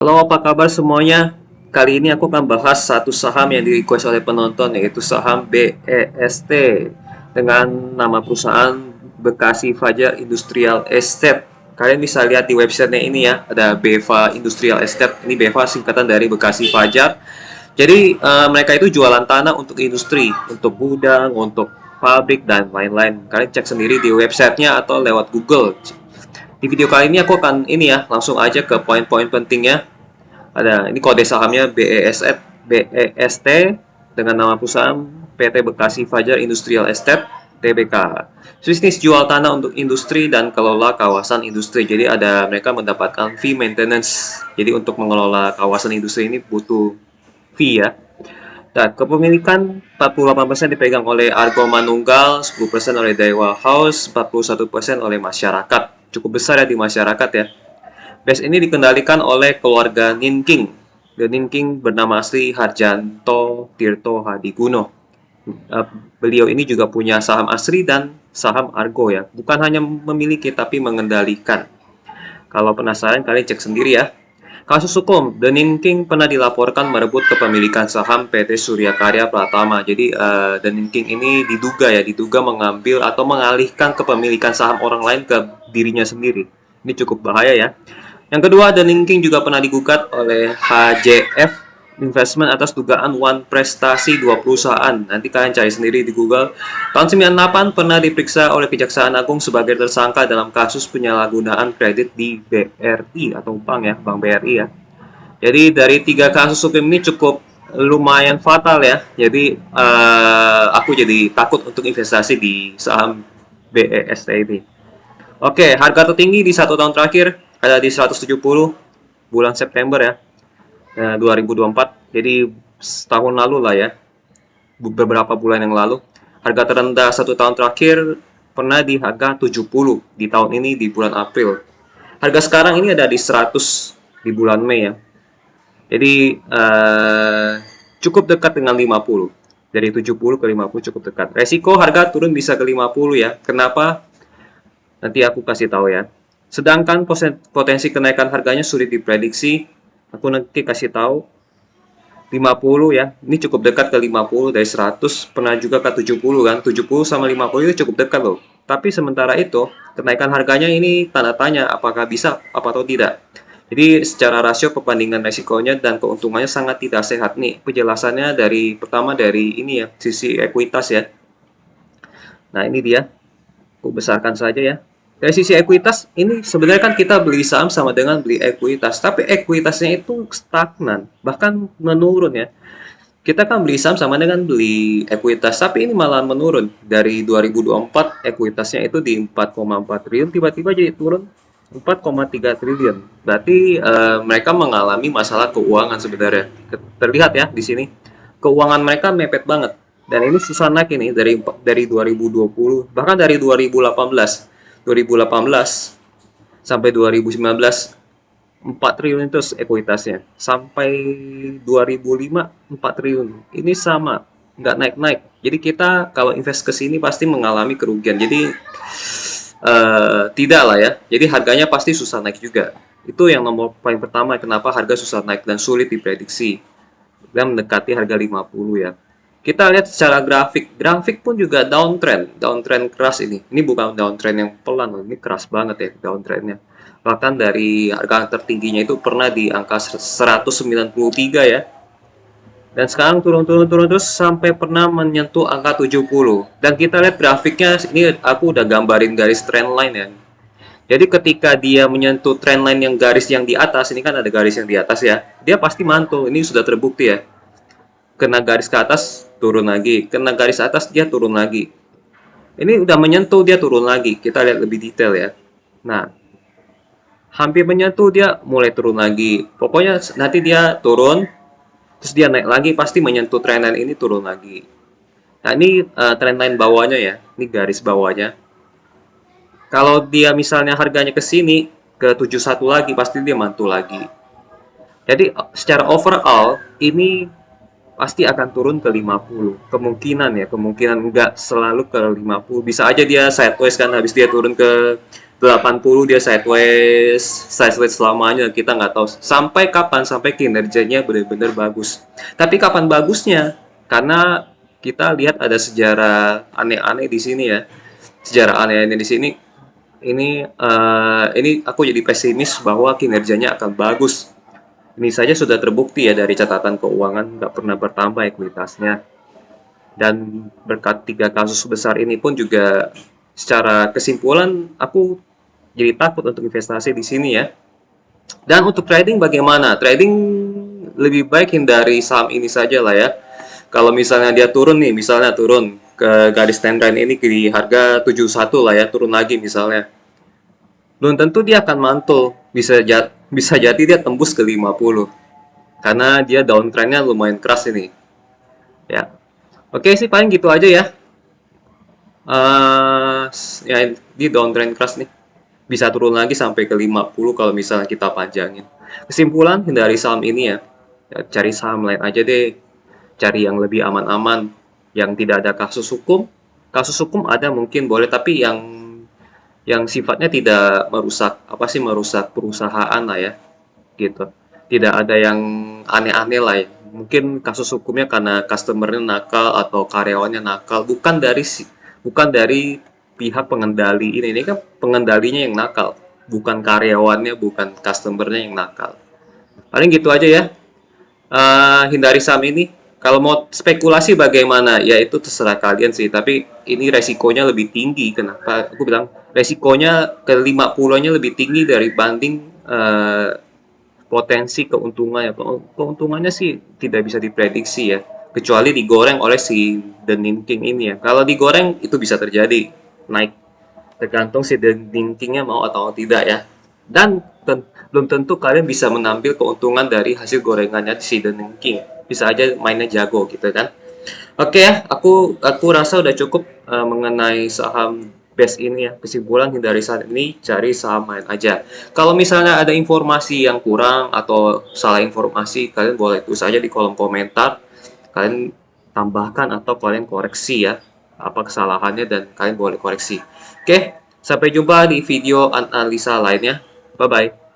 Halo, apa kabar semuanya? Kali ini aku akan bahas satu saham yang di-request oleh penonton, yaitu saham BEST dengan nama perusahaan Bekasi Fajar Industrial Estate. Kalian bisa lihat di websitenya ini ya, ada BEFA Industrial Estate. Ini BEFA singkatan dari Bekasi Fajar. Jadi mereka itu jualan tanah untuk industri, untuk gudang, untuk pabrik dan lain-lain. Kalian cek sendiri di websitenya atau lewat Google. Di video kali ini aku akan ini ya, langsung aja ke poin-poin pentingnya. Ada ini kode sahamnya BEST dengan nama perusahaan PT Bekasi Fajar Industrial Estate TBK. Bisnis jual tanah untuk industri dan kelola kawasan industri. Jadi mereka mendapatkan fee maintenance. Jadi untuk mengelola kawasan industri ini butuh fee ya. Dan kepemilikan 48% dipegang oleh Argo Manunggal, 10% oleh Daiwa House, 41% oleh masyarakat. Cukup besar ya di masyarakat ya. Base ini dikendalikan oleh keluarga Ninking. The Ninking bernama asli Harjanto Tirto Hadiguno. Beliau ini juga punya saham asli dan saham Argo ya. Bukan hanya memiliki tapi mengendalikan. Kalau penasaran kalian cek sendiri ya. Kasus hukum, The Ninking pernah dilaporkan merebut kepemilikan saham PT Surya Karya Pratama. Jadi The Ninking ini diduga mengambil atau mengalihkan kepemilikan saham orang lain ke dirinya sendiri. Ini cukup bahaya ya. Yang kedua, The Ninking juga pernah digugat oleh HJF Investment atas dugaan wan prestasi dua perusahaan. Nanti kalian cari sendiri di Google. Tahun 98 pernah diperiksa oleh Kejaksaan Agung sebagai tersangka dalam kasus penyalahgunaan kredit di BRI atau bank ya, Bank BRI ya. Jadi dari tiga kasus hukum ini cukup lumayan fatal ya. Jadi aku jadi takut untuk investasi di saham BEST ini. Oke, harga tertinggi di 1 tahun terakhir ada di 170 bulan September ya, 2024. Jadi setahun lalu lah ya, beberapa bulan yang lalu. Harga terendah 1 tahun terakhir pernah di harga 70 di tahun ini di bulan April. Harga sekarang ini ada di 100 di bulan Mei ya. Jadi cukup dekat dengan 50. Dari 70 ke 50 cukup dekat. Resiko harga turun bisa ke 50 ya. Kenapa? Nanti aku kasih tahu ya. Sedangkan potensi kenaikan harganya sulit diprediksi. Aku nanti kasih tahu 50 ya. Ini cukup dekat ke 50 dari 100. Pernah juga ke 70 kan. 70 sama 50 itu cukup dekat loh. Tapi sementara itu, kenaikan harganya ini tanda tanya apakah bisa apa atau tidak. Jadi secara rasio perbandingan resikonya dan keuntungannya sangat tidak sehat nih. Penjelasannya pertama dari ini ya, sisi ekuitas ya. Nah, ini dia. Aku besarkan saja ya. Dari sisi ekuitas, ini sebenarnya kan kita beli saham sama dengan beli ekuitas, tapi ekuitasnya itu stagnan, bahkan menurun ya. Kita kan beli saham sama dengan beli ekuitas, tapi ini malah menurun. Dari 2024 ekuitasnya itu di 4,4 triliun, tiba-tiba jadi turun 4,3 triliun. Berarti mereka mengalami masalah keuangan sebenarnya. Terlihat ya di sini. Keuangan mereka mepet banget. Dan ini susah naik ini dari 2020, bahkan dari 2018 sampai 2019 4 triliun terus ekuitasnya sampai 2005 4 triliun ini sama nggak naik-naik. Jadi kita kalau invest ke sini pasti mengalami kerugian. Jadi tidak lah ya. Jadi harganya pasti susah naik juga. Itu yang nomor paling pertama kenapa harga susah naik dan sulit diprediksi dan mendekati harga 50 ya. Kita lihat secara grafik. Grafik pun juga downtrend. Downtrend keras ini. Ini bukan downtrend yang pelan loh. Ini keras banget ya downtrendnya. Bahkan dari harga tertingginya itu pernah di angka 193 ya. Dan sekarang turun terus sampai pernah menyentuh angka 70. Dan kita lihat grafiknya, ini aku udah gambarin garis trendline ya. Jadi ketika dia menyentuh trendline yang garis yang di atas, ini kan ada garis yang di atas ya. Dia pasti mantul. Ini sudah terbukti ya. Kena garis ke atas, turun lagi. Kena garis atas, dia turun lagi. Ini udah menyentuh, dia turun lagi. Kita lihat lebih detail ya. Nah, hampir menyentuh, dia mulai turun lagi. Pokoknya nanti dia turun, terus dia naik lagi, pasti menyentuh trendline ini, turun lagi. Nah, ini trendline bawahnya ya. Ini garis bawahnya. Kalau dia misalnya harganya ke sini, ke 71 lagi, pasti dia mantul lagi. Jadi secara overall, ini pasti akan turun ke 50. Kemungkinan ya, kemungkinan enggak selalu ke 50. Bisa aja dia sideways kan, habis dia turun ke 80 dia sideways selamanya, kita nggak tahu sampai kapan, sampai kinerjanya benar-benar bagus. Tapi kapan bagusnya? Karena kita lihat ada sejarah aneh-aneh di sini ya. Sejarah aneh-aneh di sini ini aku jadi pesimis bahwa kinerjanya akan bagus. Ini saja sudah terbukti ya dari catatan keuangan nggak pernah bertambah ekuitasnya. Dan berkat 3 kasus besar ini pun juga secara kesimpulan aku jadi takut untuk investasi di sini ya. Dan untuk trading bagaimana? Trading lebih baik hindari saham ini saja lah ya. Kalau misalnya dia turun nih, misalnya turun ke garis trendline ini di harga 71 lah ya, turun lagi misalnya. Belum tentu dia akan mantul, bisa jadi dia tembus ke 50. Karena dia downtrendnya lumayan keras ini. Ya. Oke sih paling gitu aja ya. eh Ya di downtrend keras nih. Bisa turun lagi sampai ke 50 kalau misalnya kita panjangin. Kesimpulan hindari saham ini ya. Cari saham lain aja deh. Cari yang lebih aman-aman, yang tidak ada kasus hukum. Kasus hukum ada mungkin boleh, tapi yang sifatnya tidak merusak apa sih, merusak perusahaan lah ya, gitu. Tidak ada yang aneh-aneh lah ya. Mungkin kasus hukumnya karena customernya nakal atau karyawannya nakal, bukan dari pihak pengendali ini kan pengendalinya yang nakal, bukan karyawannya, bukan customernya yang nakal. Paling gitu aja ya. Hindari saham ini. Kalau mau spekulasi bagaimana, ya itu terserah kalian sih. Tapi ini resikonya lebih tinggi. Kenapa? Aku bilang resikonya ke 50-nya lebih tinggi dari banding potensi keuntungan ya. Keuntungannya sih tidak bisa diprediksi ya. Kecuali digoreng oleh si The King ini ya. Kalau digoreng itu bisa terjadi naik. Tergantung si The Kingnya mau atau tidak ya. Dan belum tentu kalian bisa mengambil keuntungan dari hasil gorengannya si The King. Bisa aja mainnya jago gitu kan. Oke ya, aku rasa udah cukup mengenai saham base ini ya. Kesimpulan hindari saat ini, cari saham lain aja. Kalau misalnya ada informasi yang kurang atau salah informasi, kalian boleh tulis aja di kolom komentar. Kalian tambahkan atau kalian koreksi ya apa kesalahannya, dan kalian boleh koreksi. Oke, sampai jumpa di video analisa lainnya. Bye bye.